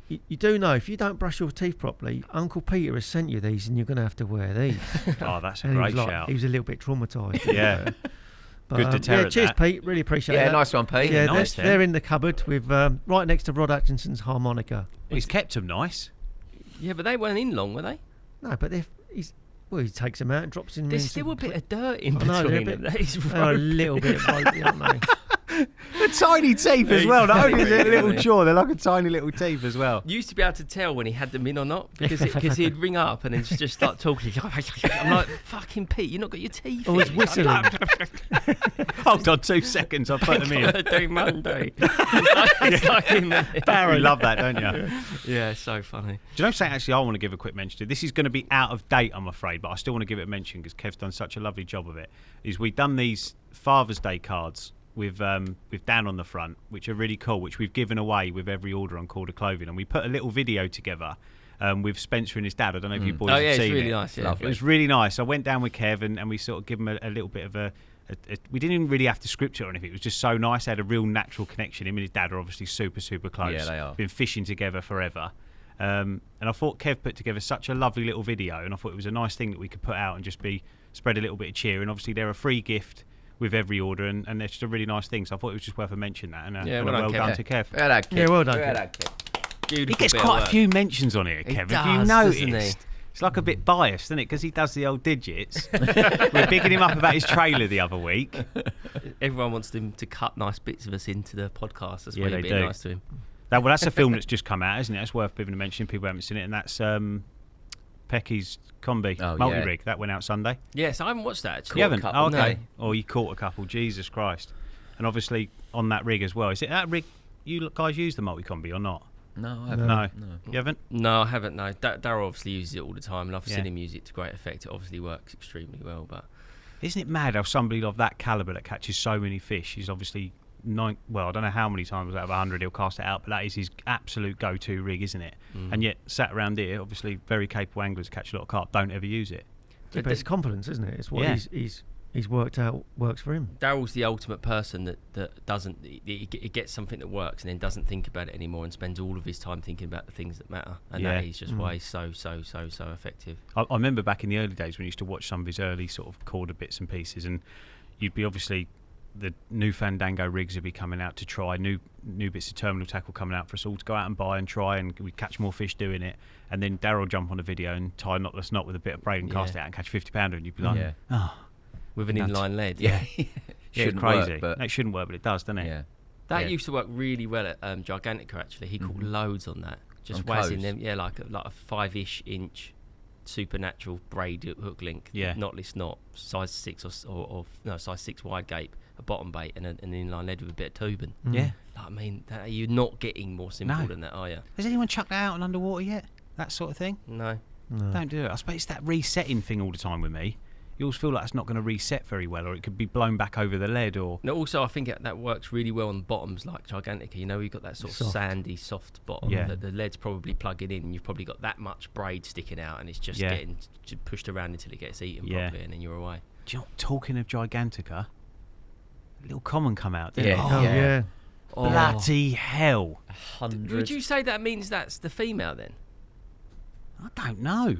you do know if you don't brush your teeth properly, Uncle Peter has sent you these, and you're going to have to wear these. Oh, that's a And great he was shout. He was a little bit traumatised. Yeah. But, Good deterrent, cheers, that. Pete. Really appreciate Yeah, that. nice one, Pete. Yeah, nice they're in the cupboard with right next to Rod Atkinson's harmonica. He's kept them nice. Yeah, but they weren't in long, were they? No, but he takes them out and drops them in. There's still a bit of dirt in I know, they're a between them. bit- That is They're a ropey. little bit ropey, aren't they? The tiny teeth as well. Not only is it a little Yeah. jaw, they're like a tiny little teeth as well. You used to be able to tell when he had them in or not because he'd ring up and then just start talking. I'm like, fucking Pete, you not got your teeth. Or he's in." whistling. Hold on 2 seconds, I'll put them in. Gotta do Monday. It's like him, isn't it? You love that, don't you? Yeah, it's so funny. Do you know something actually I want to give a quick mention to? This is going to be out of date, I'm afraid, but I still want to give it a mention because Kev's done such a lovely job of it. Is we've done these Father's Day cards with Dan on the front, which are really cool, which we've given away with every order on Korda Clothing. And we put a little video together with Spencer and his dad. I don't know if you boys Oh, yeah, have it's seen really it. nice. Yeah. Lovely. It was really nice. I went down with Kev and we sort of give him a little bit of a we didn't even really have to script it or anything. It was just so nice. They had a real natural connection. Him and his dad are obviously super, super close. Yeah, they are. Been fishing together forever. And I thought Kev put together such a lovely little video, and I thought it was a nice thing that we could put out and just spread a little bit of cheer. And obviously they're a free gift with every order, and they're just a really nice thing. So I thought it was just worth a mention that. And, Yeah, and well a done, well Kev. done to Kev. Yeah, that kid. Yeah, well done, Yeah, kid. that kid. He Beautiful gets bit of quite a work. few mentions on here, He Kev. Have does, you doesn't noticed? he? It's like a bit biased, isn't it? Because he does the old digits. We're bigging him up about his trailer the other week. Everyone wants him to cut nice bits of us into the podcast. That's why Yeah, you're they being do. nice to him. That's a film that's just come out, isn't it? That's worth giving a mention. People haven't seen it, and that's Pecky's Combi Oh, multi-rig. That went out Sunday. Yes, I haven't watched that actually. You haven't? couple, Oh, okay. no. Or you caught a couple. Jesus Christ. And obviously on that rig as well. Is it that rig you guys use the multi-combi or not? No, I haven't. No. No. You haven't? No, I haven't. No, Darryl obviously uses it all the time, and I've Yeah. seen him use it to great effect. It obviously works extremely well. But Isn't it mad how somebody of that calibre that catches so many fish is obviously I don't know how many times out of 100 he'll cast it out, but that is his absolute go-to rig, isn't it? And yet sat around here, obviously very capable anglers catch a lot of carp, don't ever use it. Yeah, but it's confidence, isn't it? It's what Yeah. he's worked out works for him. Daryl's the ultimate person that doesn't he gets something that works and then doesn't think about it anymore and spends all of his time thinking about the things that matter. And Yeah. that is just why he's so effective. I remember back in the early days when I used to watch some of his early sort of Korda bits and pieces, and you'd be obviously the new Fandango rigs would be coming out to try, new bits of terminal tackle coming out for us all to go out and buy and try, and we'd catch more fish doing it. And then Daryl jump on a video and tie knotless knot with a bit of braid and cast it out and catch a 50-pounder, and you'd be like, Yeah. oh, With an Nuts. inline lead. yeah, yeah, Shouldn't crazy. work, but That shouldn't work, but it does, doesn't it? yeah. That Yeah. used to work really well at Gigantica actually. He caught loads on that. Just On wazzing coves? them, yeah, like a 5-ish inch supernatural braid hook link, Yeah. knotless knot, size 6 or size 6 wide gape, a bottom bait and an inline lead with a bit of tubing. Yeah. Like, I mean, you're not getting more simple No. than that, are you? Has anyone chucked that out on underwater yet? That sort of thing? No. No. Don't do it. I suppose it's that resetting thing all the time with me. You always feel like it's not going to reset very well, or it could be blown back over the lead, or No, also I think that works really well on bottoms like Gigantica. You know, you've got that sort of Soft. sandy, soft bottom. Yeah. The lead's probably plugging in, and you've probably got that much braid sticking out, and it's just Yeah. getting pushed around until it gets eaten Yeah. properly, and then you're away. do you know, talking of Gigantica, a little common come out, didn't Yeah. it? Oh yeah. Bloody hell. 100. Would you say that means that's the female then? I don't know.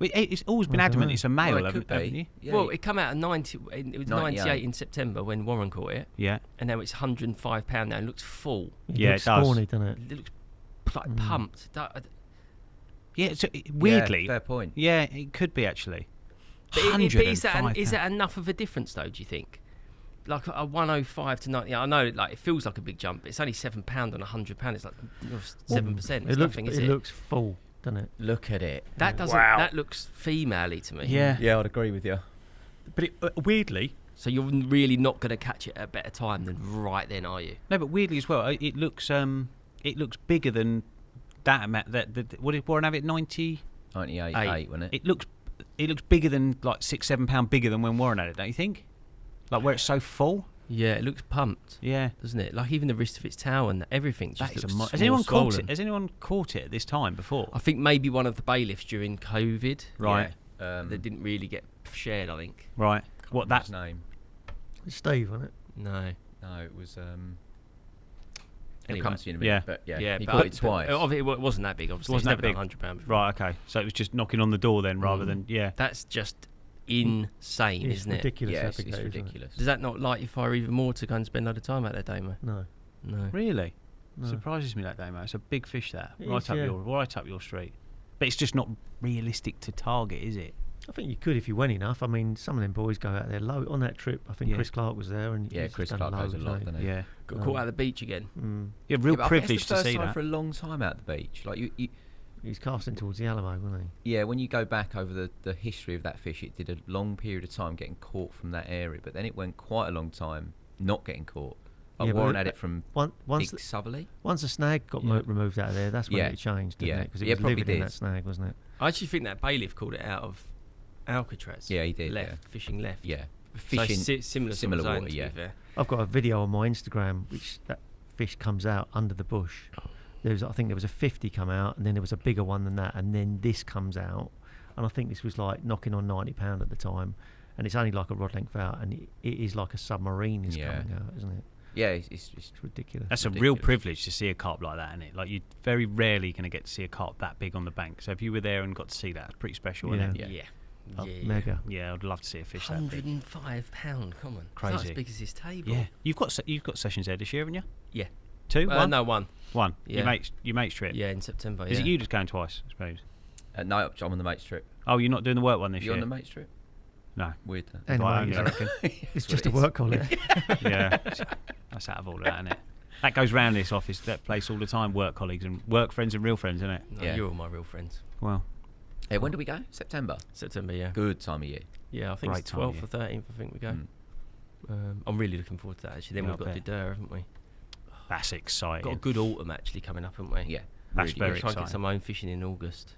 It's always been I don't adamant know. it's a male, Well, it haven't, could haven't be. you? Yeah. Well, it came out at 90. It was 98 in September when Warren caught it, Yeah. and now it's £105 now. It looks full. Yeah, looks it does. spawny, doesn't it? It looks like pumped. Yeah, so weirdly. Yeah, fair point. Yeah, it could be actually. But is that £105. enough of a difference though? Do you think? Like a 105 to 90. I know, like it feels like a big jump. But it's only £7 on £100. It's like 7%. It's nothing, is It it? looks full, doesn't it? Look at it. That doesn't. Wow. That looks female-y to me. Yeah. Yeah, I'd agree with you. But weirdly, So you're really not going to catch it at a better time than right then, are you? no, but weirdly as well, it looks bigger than that. What did Warren have it? 90. 98, Eight. 8, wasn't it? It looks bigger than like £6-7 bigger than when Warren had it. Don't you think? Like where it's so full. Yeah, it looks pumped, Yeah. doesn't it? Like even the wrist of its tail and everything just That is looks has anyone caught swollen. it? Has anyone caught it at this time before? I think maybe one of the bailiffs during COVID. Right. Yeah, that didn't really get shared, I think. Right. What What's that? his name? It's Steve, wasn't it? No. No, it was. Anyway. It'll come to you in a minute. Yeah. But yeah, Yeah, he but- caught it twice. It wasn't that big, obviously. Wasn't It's that never big. done £100 before. Right. Okay. So it was just knocking on the door then, rather than That's just insane, It's isn't it? ridiculous. yeah, how it's big that is, isn't it? ridiculous. Does that not light your fire even more to go and spend a lot of time out there, Damo? No. No. Really? No. Surprises me that day, mate. It's a big fish that It right is, up yeah. your street. But it's just not realistic to target, is it? I think you could if you went enough. I mean, some of them boys go out there low on that trip. I think Yeah. Chris Clarke was there, and Yeah, he's Chris done Clarke goes a loads, lot, hasn't doesn't he? he? Yeah. Got Oh. caught out at the beach again. Yeah, real Yeah, but I think privilege it's the to first see time that. for a long time out the beach. Like you, He's casting towards the Alamo, wasn't yeah, when you go back over the history of that fish, it did a long period of time getting caught from that area, but then it went quite a long time not getting caught. Like Yeah, but Warren it- had it from he? Once Big Southerly. once the snag got Yeah. removed out of there, that's when Yeah. it changed, didn't Yeah. it? Because it Yeah, was probably living in did. that snag, wasn't it? I actually think that bailiff called it out of Alcatraz. Yeah, he did. Left, fishing left. Yeah, So fishing. similar similar sort of water, zone, yeah. to be fair. I've got a video on my Instagram which that fish comes out under the bush. I think there was a 50 come out, and then there was a bigger one than that, and then this comes out, and I think this was like knocking on £90 at the time, and it's only like a rod length out, and it is like a submarine is Yeah. coming out, isn't it? Yeah, it's It's ridiculous. That's a real ridiculous. privilege to see a carp like that, isn't it? Like you're very rarely going to get to see a carp that big on the bank. So if you were there and got to see that, it's pretty special, isn't it? Yeah. Yeah. Oh, Yeah. mega. Yeah, I'd love to see a fish that big. £105. Come on. It's Crazy. not as big as his table. Yeah, you've got sessions there this year, haven't you? Yeah. Two, one, No, one. one. Yeah. Your mate's trip. Yeah, in September. Is yeah. it you just going twice? I suppose. no, I'm on the mate's trip. Oh, you're not doing the work one this You year. on the mate's trip? No. Weird. Anyway, I only, I reckon. It's just a work holiday. Yeah, that's out of order, that, isn't it? That goes round this office, that place all the time. Work colleagues and work friends and real friends, isn't it? No, Yeah. You're all my real friends. Well, Hey, when do we go? September. September, yeah. Good time of year. Yeah, I think Great it's time of 12th or 13th, I think we go. Mm. I'm really looking forward to that, actually. Then Yeah, we've got I bet. Dideur, haven't we? that's exciting. Got a good autumn, actually, coming up, haven't we? Yeah, That's really very We'll try and get exciting. some own fishing in August.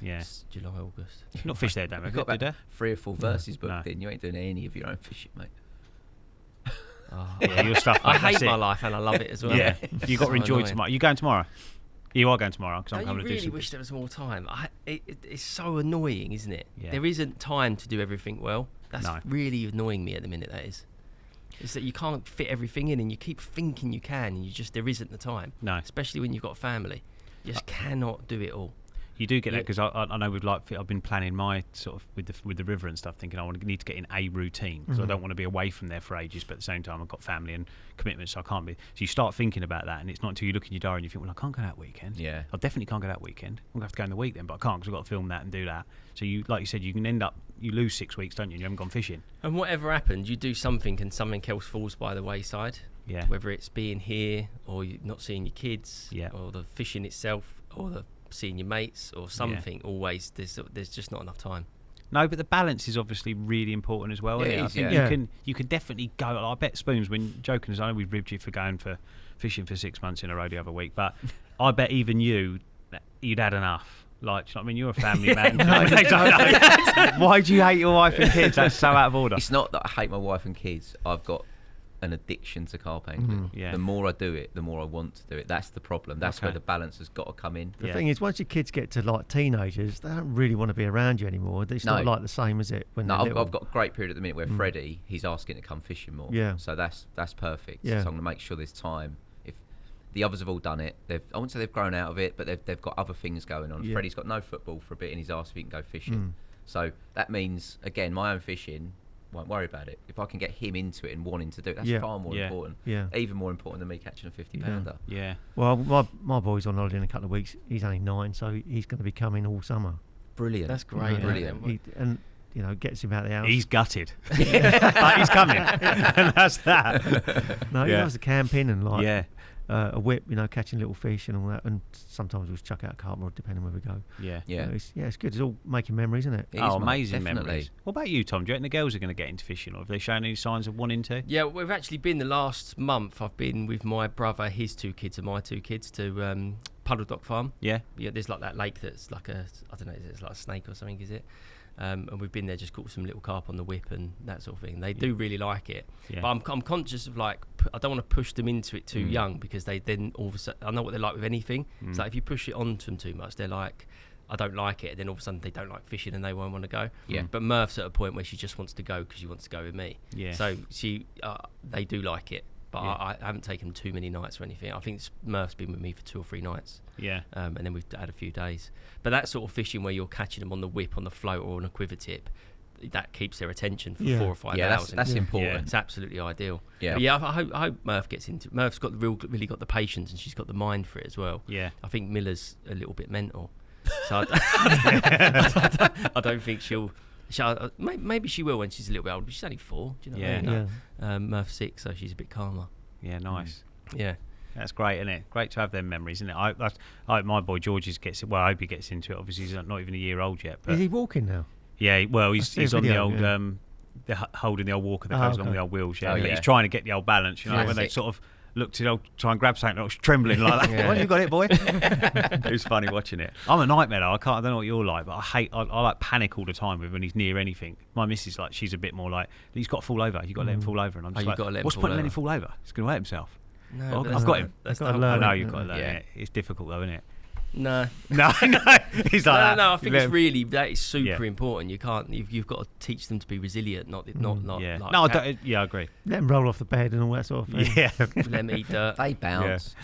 Yeah. It's July, August. Not fish there, Damo. You've got Did about 3 or 4 verses No. booked in. You ain't doing any of your own fishing, mate. Oh, Yeah, your stuff. I mate, that's hate my it. life and I love it as well. Yeah, you got So to enjoy annoying. tomorrow. You going tomorrow? You are going tomorrow because I'm Don't coming you to do really some. wish there was more time? It's so annoying, isn't it? Yeah. There isn't time to do everything well. That's No. really annoying me at the minute, that is. It's that you can't fit everything in and you keep thinking you can and there isn't the time. No. Especially when you've got a family. You just cannot do it all. You do get that Yeah. because I know I've been planning my sort of with the river and stuff, thinking I need to get in a routine because I don't want to be away from there for ages, but at the same time I've got family and commitments, so I can't be. So you start thinking about that, and it's not until you look in your diary and you think, well, I can't go that weekend. Yeah. I definitely can't go that weekend. I'm gonna have to go in the week then, but I can't because I've got to film that and do that. So you, like you said, you can end up you lose 6 weeks, don't you? And you haven't gone fishing. And whatever happens, you do something and something else falls by the wayside. Yeah. Whether it's being here or you not seeing your kids, Yeah. or the fishing itself, or the seeing your mates, or something. Always, there's just not enough time. No, but the balance is obviously really important as well. Yeah, Isn't it it? I is, think yeah. you can definitely go. I bet Spoons, when joking, as I know we've ribbed you for going for fishing for 6 months in a row the other week, but I bet even you'd had enough. Like, do you know what I mean, you're a family man. Why do you hate your wife and kids? That's so out of order. It's not that I hate my wife and kids. I've got an addiction to carp angling. Yeah. The more I do it, the more I want to do it. That's the problem. That's Okay. where the balance has got to come in. The Yeah. thing is, once your kids get to like teenagers, they don't really want to be around you anymore. It's not No. like the same as it when No, they're I've, little. I've got a great period at the minute where Freddie, he's asking to come fishing more. Yeah. So that's perfect. Yeah. So I'm going to make sure there's time. If the others have all done it, I wouldn't say they've grown out of it, but they've got other things going on. Yeah. Freddie's got no football for a bit, and he's asked if he can go fishing. So that means, again, my own fishing, won't worry about it. If I can get him into it and wanting to do it, that's Yeah. far more Yeah. important. Yeah. Even more important than me catching a 50-pounder. Yeah. Well, my boy's on holiday in a couple of weeks. He's only 9, so he's going to be coming all summer. Brilliant. That's great. Brilliant. isn't it? And you know, gets him out of the house. He's gutted. But he's coming. And that's that. No, he Yeah. loves the camping and like Yeah. a whip, you know, catching little fish and all that. And sometimes we'll chuck out a carp rod depending where we go. Yeah. Yeah. It's good. It's all making memories, isn't it? It Oh, is, mate, amazing definitely. memories. What about you, Tom? Do you reckon the girls are going to get into fishing, or have they shown any signs of wanting to? Yeah, we've actually been the last month. I've been with my brother, his 2 kids, and my 2 kids to Puddle Dock Farm. Yeah. Yeah, there's like that lake that's like I don't know, it's like a snake or something, is it? And we've been there, just caught some little carp on the whip and that sort of thing. They do really like it, but I'm conscious of like I don't want to push them into it too young, because they then all of a sudden, I know what they're like with anything. It's like if you push it onto them too much, they're like, I don't like it, and then all of a sudden they don't like fishing and they won't want to go. But Murph's at a point where she just wants to go because she wants to go with me. So they do like it, but I haven't taken too many nights or anything. I think Murph's been with me for 2 or 3 nights. And then we've had a few days. But that sort of fishing where you're catching them on the whip, on the float, or on a quiver tip, that keeps their attention for 4 or 5 hours. That's important. It's absolutely ideal. I hope Murph gets into it. Murph's got really got the patience, and she's got the mind for it as well. I think Miller's a little bit mental, so I don't think she'll maybe she will when she's a little bit older, but she's only 4. Do you know what I mean? Murph's 6, so she's a bit calmer. Nice. Yeah. That's great, isn't it? Great to have them memories, isn't it? I hope my boy George gets it. Well, I hope he gets into it. Obviously, he's not even a year old yet. But is he walking now? Yeah, well, he's on the old, holding the old walker that goes along the old wheels. But he's trying to get the old balance. You know, when they sort of look to try and grab something, I was trembling like that. Well, you got it, boy. It was funny watching it. I'm a nightmare though. I don't know what you're like, but I like panic all the time when he's near anything. My missus, like, she's a bit more like, he's got to fall over. You got to let him fall over, and I'm just like, what's the point of letting him fall over? He's going to hurt himself. No, I've got him. I know you've got to learn it. It's difficult though, isn't it? No. He's like no. I think it's really that is super important. You can't. You've got to teach them to be resilient, not. Yeah. Like no, I agree. Let them roll off the bed and all that sort of thing. Yeah. Let them eat dirt. They bounce.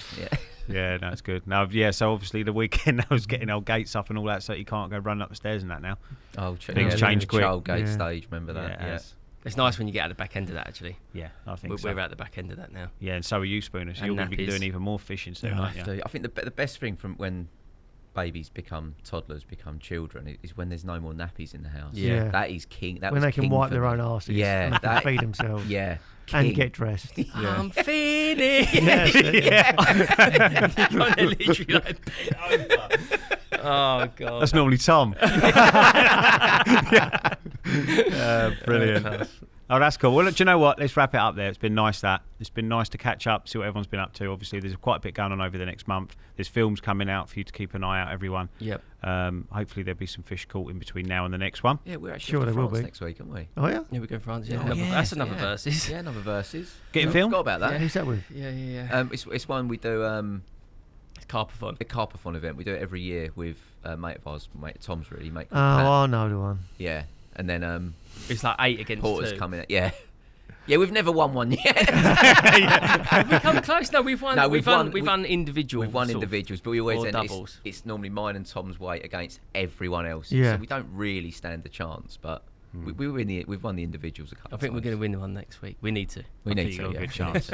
Yeah, no, it's good. Now, so obviously the weekend I was getting old gates up and all that, so you can't go running up the stairs and that now. Things change quick. Child gate stage, remember that? Yeah. It's nice when you get at the back end of that, actually. Yeah, I think we're at the back end of that now. Yeah, and so are you, Spooner. So you're going to be doing even more fishing soon, aren't you? I think the best thing from when babies become toddlers, become children, is when there's no more nappies in the house. Yeah. That is king. That when was they can king wipe for their me. own arses. Yeah. And they can feed themselves. Yeah. And get dressed. I'm finished. Literally like bent over. Oh god. That's normally Tom. Brilliant. Oh, that's cool. Well, look, do you know what? Let's wrap it up there. It's been nice to catch up, see what everyone's been up to. Obviously, there's quite a bit going on over the next month. There's films coming out for you to keep an eye out, everyone. Yep. Hopefully, there'll be some fish caught in between now and the next one. Yeah, we're actually Sure off to there will France be. next week, aren't we? Oh, yeah? Yeah, we go to France. Oh, That's another versus. Yeah, another versus. Getting filmed? Forgot about that. Who's that with? Yeah. It's one we do. It's Carpathon. The Carpathon event. We do it every year with a mate of ours, mate Tom's really. Mate Oh, called Pat. I know the one. Yeah, and then It's like 8 against Porter's 2. coming. Yeah, we've never won one yet. Have we come close? No, we've won. No, we've won individuals. We've won individuals, but we always or end doubles. it's normally mine and Tom's weight against everyone else. Yeah. So we don't really stand a chance, but we've won the individuals a couple I think of we're times. going to win one next week. We need to. We I need think to. you've got Yeah. a good chance.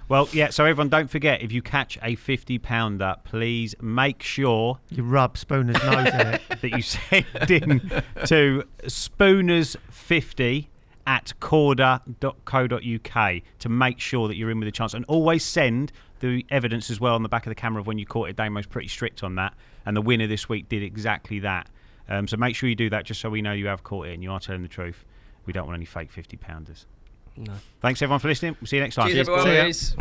Well, yeah, so everyone, don't forget, if you catch a 50-pounder, please make sure You rub Spooner's nose in it. that you send in to spooners50@korda.co.uk to make sure that you're in with a chance. And always send the evidence as well on the back of the camera of when you caught it. Damo's pretty strict on that. And the winner this week did exactly that. So make sure you do that just so we know you have caught it and you are telling the truth. We don't want any fake 50-pounders. No. Thanks, everyone, for listening. We'll see you next time. Cheers, everyone. Cheers.